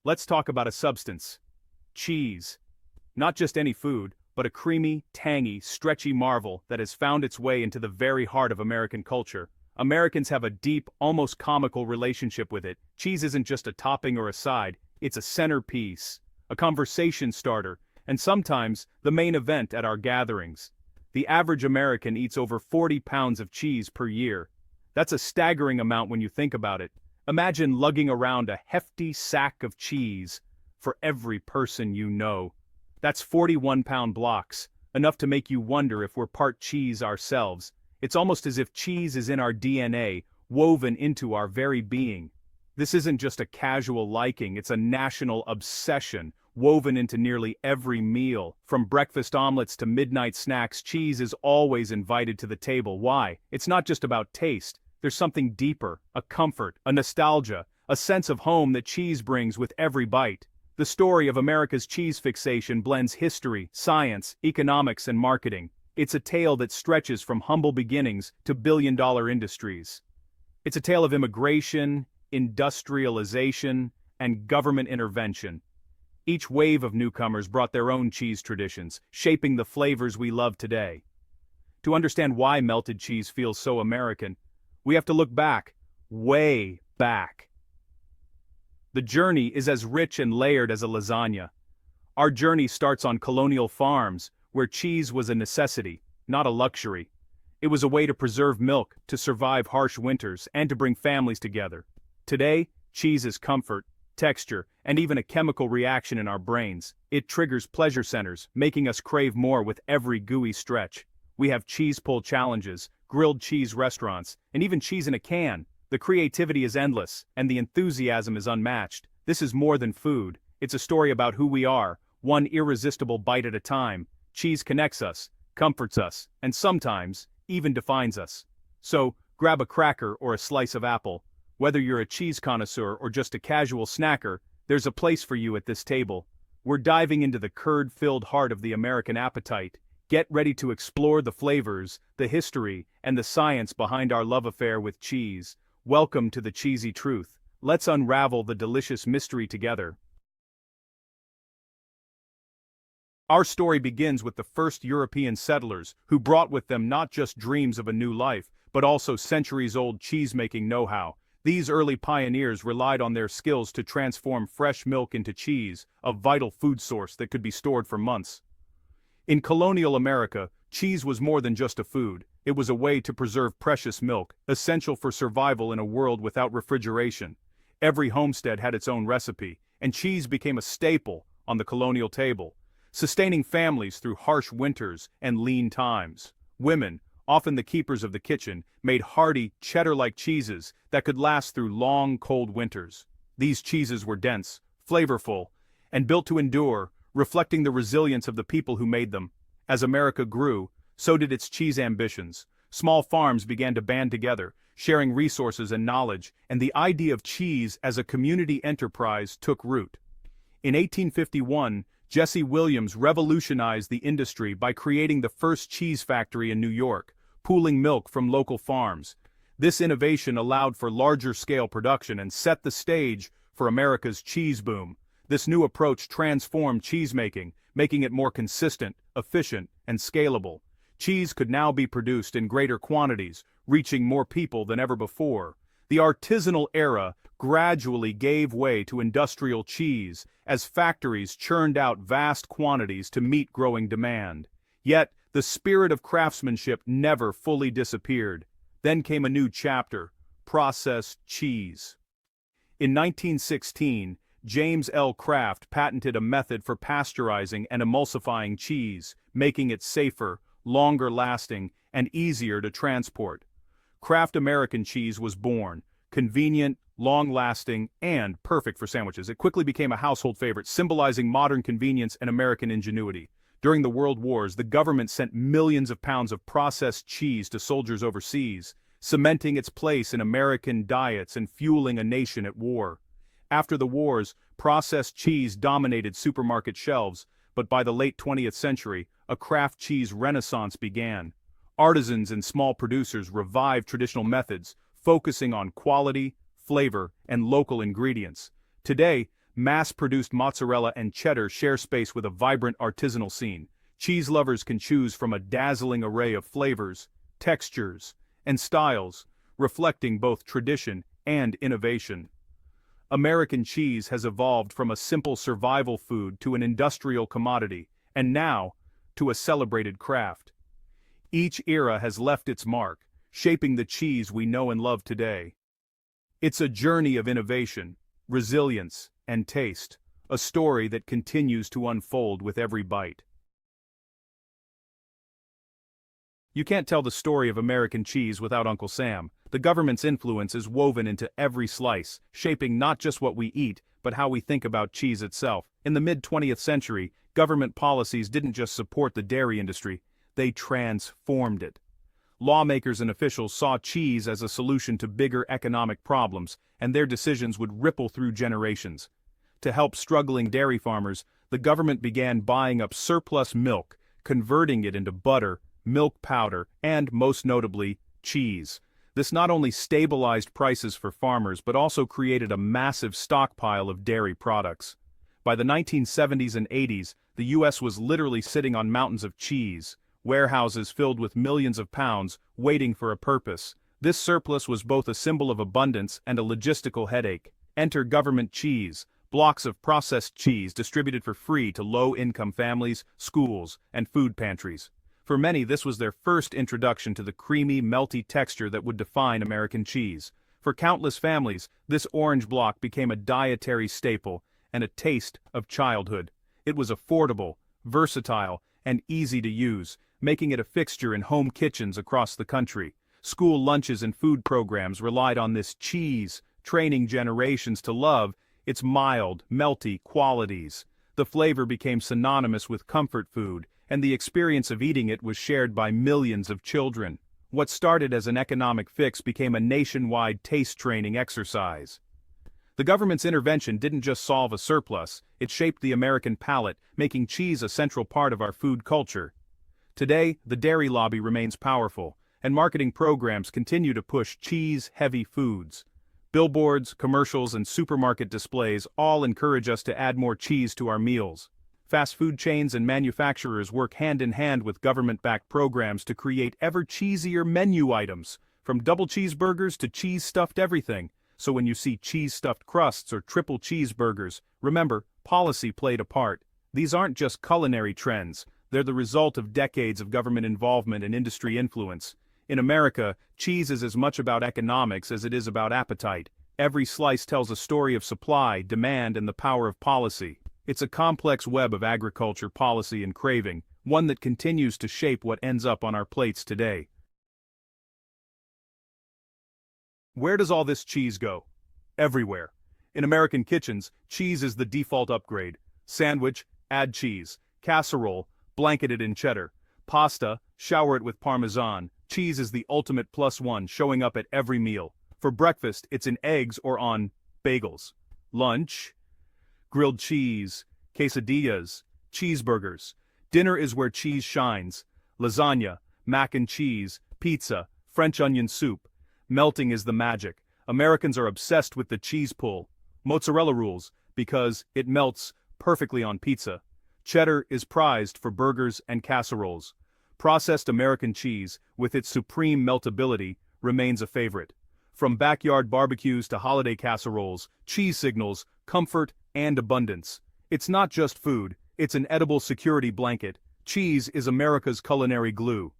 Let's talk about a substance. Cheese. Not just any food, but a creamy, tangy, stretchy marvel that has found its way into the very heart of American culture. Americans have a deep, almost comical relationship with it. Cheese isn't just a topping or a side, it's a centerpiece, a conversation starter, and sometimes the main event at our gatherings. The average American eats over 40 pounds of cheese per year. That's a staggering amount when you think about it. Imagine lugging around a hefty sack of cheese for every person you know. That's 41-pound blocks, enough to make you wonder if we're part cheese ourselves. It's almost as if cheese is in our DNA, woven into our very being. This isn't just a casual liking, it's a national obsession, woven into nearly every meal. From breakfast omelets to midnight snacks, cheese is always invited to the table. Why? It's not just about taste. There's something deeper, a comfort, a nostalgia, a sense of home that cheese brings with every bite. The story of America's cheese fixation blends history, science, economics, and marketing. It's a tale that stretches from humble beginnings to billion-dollar industries. It's a tale of immigration, industrialization, and government intervention. Each wave of newcomers brought their own cheese traditions, shaping the flavors we love today. To understand why melted cheese feels so American, we have to look back, way back. The journey is as rich and layered as a lasagna. Our journey starts on colonial farms, where cheese was a necessity, not a luxury. It was a way to preserve milk, to survive harsh winters, and to bring families together. Today, cheese is comfort, texture, and even a chemical reaction in our brains. It triggers pleasure centers, making us crave more with every gooey stretch. We have cheese pull challenges, grilled cheese restaurants, and even cheese in a can. The creativity is endless, and the enthusiasm is unmatched. This is more than food. It's a story about who we are, one irresistible bite at a time. Cheese connects us, comforts us, and sometimes even defines us. So, grab a cracker or a slice of apple. Whether you're a cheese connoisseur or just a casual snacker, there's a place for you at this table. We're diving into the curd-filled heart of the American appetite. Get ready to explore the flavors, the history, and the science behind our love affair with cheese. Welcome to the cheesy truth. Let's unravel the delicious mystery together. Our story begins with the first European settlers, who brought with them not just dreams of a new life, but also centuries-old cheese-making know-how. These early pioneers relied on their skills to transform fresh milk into cheese, a vital food source that could be stored for months. In colonial America, cheese was more than just a food. It was a way to preserve precious milk, essential for survival in a world without refrigeration. Every homestead had its own recipe, and cheese became a staple on the colonial table, sustaining families through harsh winters and lean times. Women, often the keepers of the kitchen, made hearty, cheddar-like cheeses that could last through long, cold winters. These cheeses were dense, flavorful, and built to endure, reflecting the resilience of the people who made them. As America grew, so did its cheese ambitions. Small farms began to band together, sharing resources and knowledge, and the idea of cheese as a community enterprise took root. In 1851, Jesse Williams revolutionized the industry by creating the first cheese factory in New York, pooling milk from local farms. This innovation allowed for larger-scale production and set the stage for America's cheese boom. This new approach transformed cheesemaking, making it more consistent, efficient, and scalable. Cheese could now be produced in greater quantities, reaching more people than ever before. The artisanal era gradually gave way to industrial cheese as factories churned out vast quantities to meet growing demand. Yet, the spirit of craftsmanship never fully disappeared. Then came a new chapter: processed cheese. In 1916, James L. Kraft patented a method for pasteurizing and emulsifying cheese, making it safer, longer-lasting, and easier to transport. Kraft American cheese was born, convenient, long-lasting, and perfect for sandwiches. It quickly became a household favorite, symbolizing modern convenience and American ingenuity. During the World Wars, the government sent millions of pounds of processed cheese to soldiers overseas, cementing its place in American diets and fueling a nation at war. After the wars, processed cheese dominated supermarket shelves, but by the late 20th century, a Kraft cheese renaissance began. Artisans and small producers revived traditional methods, focusing on quality, flavor, and local ingredients. Today, mass-produced mozzarella and cheddar share space with a vibrant artisanal scene. Cheese lovers can choose from a dazzling array of flavors, textures, and styles, reflecting both tradition and innovation. American cheese has evolved from a simple survival food to an industrial commodity, and now, to a celebrated craft. Each era has left its mark, shaping the cheese we know and love today. It's a journey of innovation, resilience, and taste, a story that continues to unfold with every bite. You can't tell the story of American cheese without Uncle Sam. The government's influence is woven into every slice, shaping not just what we eat, but how we think about cheese itself. In the mid-20th century, government policies didn't just support the dairy industry, they transformed it. Lawmakers and officials saw cheese as a solution to bigger economic problems, and their decisions would ripple through generations. To help struggling dairy farmers, the government began buying up surplus milk, converting it into butter, milk powder, and, most notably, cheese. This not only stabilized prices for farmers but also created a massive stockpile of dairy products. By the 1970s and 80s, the U.S. was literally sitting on mountains of cheese, warehouses filled with millions of pounds, waiting for a purpose. This surplus was both a symbol of abundance and a logistical headache. Enter government cheese, blocks of processed cheese distributed for free to low-income families, schools, and food pantries. For many, this was their first introduction to the creamy, melty texture that would define American cheese. For countless families, this orange block became a dietary staple and a taste of childhood. It was affordable, versatile, and easy to use, making it a fixture in home kitchens across the country. School lunches and food programs relied on this cheese, training generations to love its mild, melty qualities. The flavor became synonymous with comfort food, and the experience of eating it was shared by millions of children. What started as an economic fix became a nationwide taste training exercise. The government's intervention didn't just solve a surplus, it shaped the American palate, making cheese a central part of our food culture. Today, the dairy lobby remains powerful, and marketing programs continue to push cheese-heavy foods. Billboards, commercials, and supermarket displays all encourage us to add more cheese to our meals. Fast food chains and manufacturers work hand-in-hand with government-backed programs to create ever-cheesier menu items, from double cheeseburgers to cheese-stuffed everything. So when you see cheese-stuffed crusts or triple cheeseburgers, remember, policy played a part. These aren't just culinary trends, they're the result of decades of government involvement and industry influence. In America, cheese is as much about economics as it is about appetite. Every slice tells a story of supply, demand, and the power of policy. It's a complex web of agriculture, policy, and craving, one that continues to shape what ends up on our plates today. Where does all this cheese go? Everywhere. In American kitchens, cheese is the default upgrade. Sandwich, add cheese. Casserole, blanket it in cheddar. Pasta, shower it with Parmesan. Cheese is the ultimate +1, showing up at every meal. For breakfast, it's in eggs or on bagels. Lunch, grilled cheese, quesadillas, cheeseburgers. Dinner is where cheese shines. Lasagna, mac and cheese, pizza, French onion soup. Melting is the magic. Americans are obsessed with the cheese pull. Mozzarella rules, because it melts perfectly on pizza. Cheddar is prized for burgers and casseroles. Processed American cheese, with its supreme meltability, remains a favorite. From backyard barbecues to holiday casseroles, cheese signals comfort and abundance. It's not just food, it's an edible security blanket. Cheese is America's culinary glue.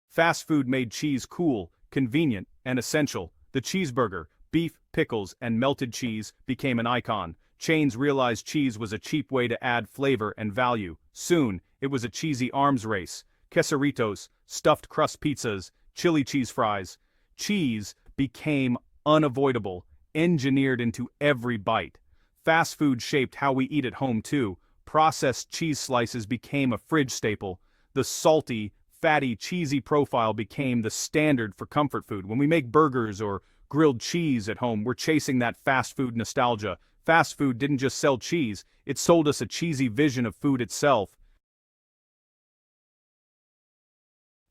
Fast food made cheese cool, convenient, and essential. The cheeseburger, beef, pickles, and melted cheese became an icon. Chains realized cheese was a cheap way to add flavor and value. Soon, it was a cheesy arms race. Quesaritos, stuffed crust pizzas, chili cheese fries. Cheese became unavoidable, engineered into every bite. Fast food shaped how we eat at home too. Processed cheese slices became a fridge staple. The salty, fatty, cheesy profile became the standard for comfort food. When we make burgers or grilled cheese at home, we're chasing that fast food nostalgia. Fast food didn't just sell cheese, it sold us a cheesy vision of food itself.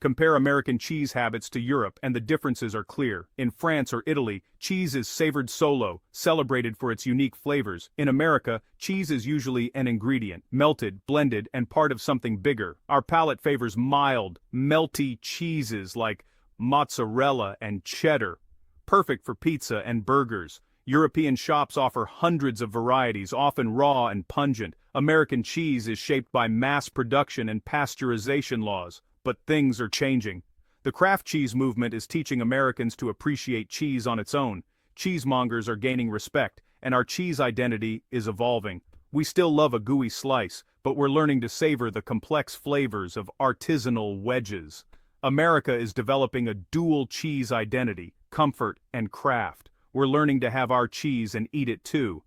Compare American cheese habits to Europe and the differences are clear. In France or Italy, cheese is savored solo, celebrated for its unique flavors. In America, cheese is usually an ingredient, melted, blended, and part of something bigger. Our palate favors mild, melty cheeses like mozzarella and cheddar, perfect for pizza and burgers. European shops offer hundreds of varieties, often raw and pungent. American cheese is shaped by mass production and pasteurization laws. But things are changing. The craft cheese movement is teaching Americans to appreciate cheese on its own. Cheesemongers are gaining respect, and our cheese identity is evolving. We still love a gooey slice, but we're learning to savor the complex flavors of artisanal wedges. America is developing a dual cheese identity, comfort and craft. We're learning to have our cheese and eat it too.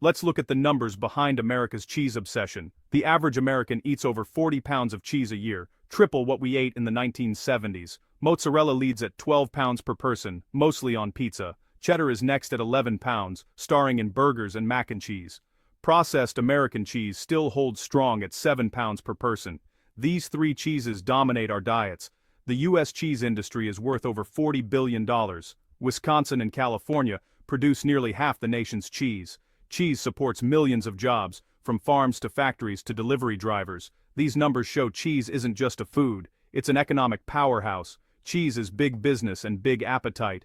Let's look at the numbers behind America's cheese obsession. The average American eats over 40 pounds of cheese a year, triple what we ate in the 1970s. Mozzarella leads at 12 pounds per person, mostly on pizza. Cheddar is next at 11 pounds, starring in burgers and mac and cheese. Processed American cheese still holds strong at 7 pounds per person. These three cheeses dominate our diets. The U.S. cheese industry is worth over $40 billion. Wisconsin and California produce nearly half the nation's cheese. Cheese supports millions of jobs, from farms to factories to delivery drivers. These numbers show cheese isn't just a food, it's an economic powerhouse. Cheese is big business and big appetite.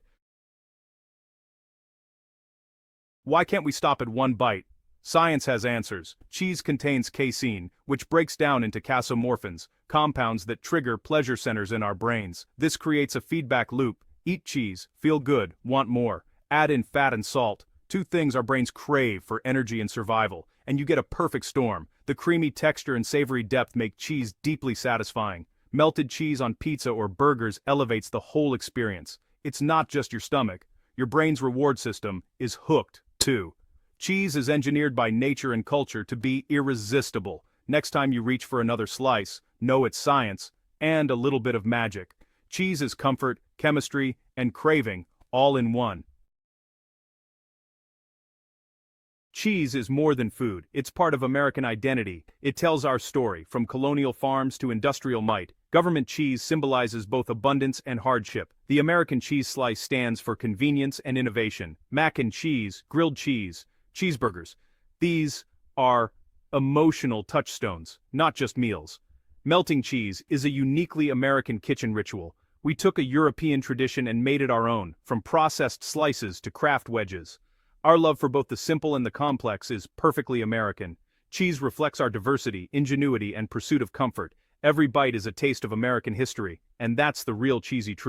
Why can't we stop at one bite? Science has answers. Cheese contains casein, which breaks down into casomorphins, compounds that trigger pleasure centers in our brains. This creates a feedback loop. Eat cheese, feel good, want more. Add in fat and salt. Two things our brains crave for energy and survival, and you get a perfect storm. The creamy texture and savory depth make cheese deeply satisfying. Melted cheese on pizza or burgers elevates the whole experience. It's not just your stomach. Your brain's reward system is hooked, too. Cheese is engineered by nature and culture to be irresistible. Next time you reach for another slice, know it's science, and a little bit of magic. Cheese is comfort, chemistry, and craving, all in one. Cheese is more than food, it's part of American identity. It tells our story, from colonial farms to industrial might. Government cheese symbolizes both abundance and hardship. The American cheese slice stands for convenience and innovation. Mac and cheese, grilled cheese, cheeseburgers. These are emotional touchstones, not just meals. Melting cheese is a uniquely American kitchen ritual. We took a European tradition and made it our own, from processed slices to craft wedges. Our love for both the simple and the complex is perfectly American. Cheese reflects our diversity, ingenuity, and pursuit of comfort. Every bite is a taste of American history, and that's the real cheesy truth.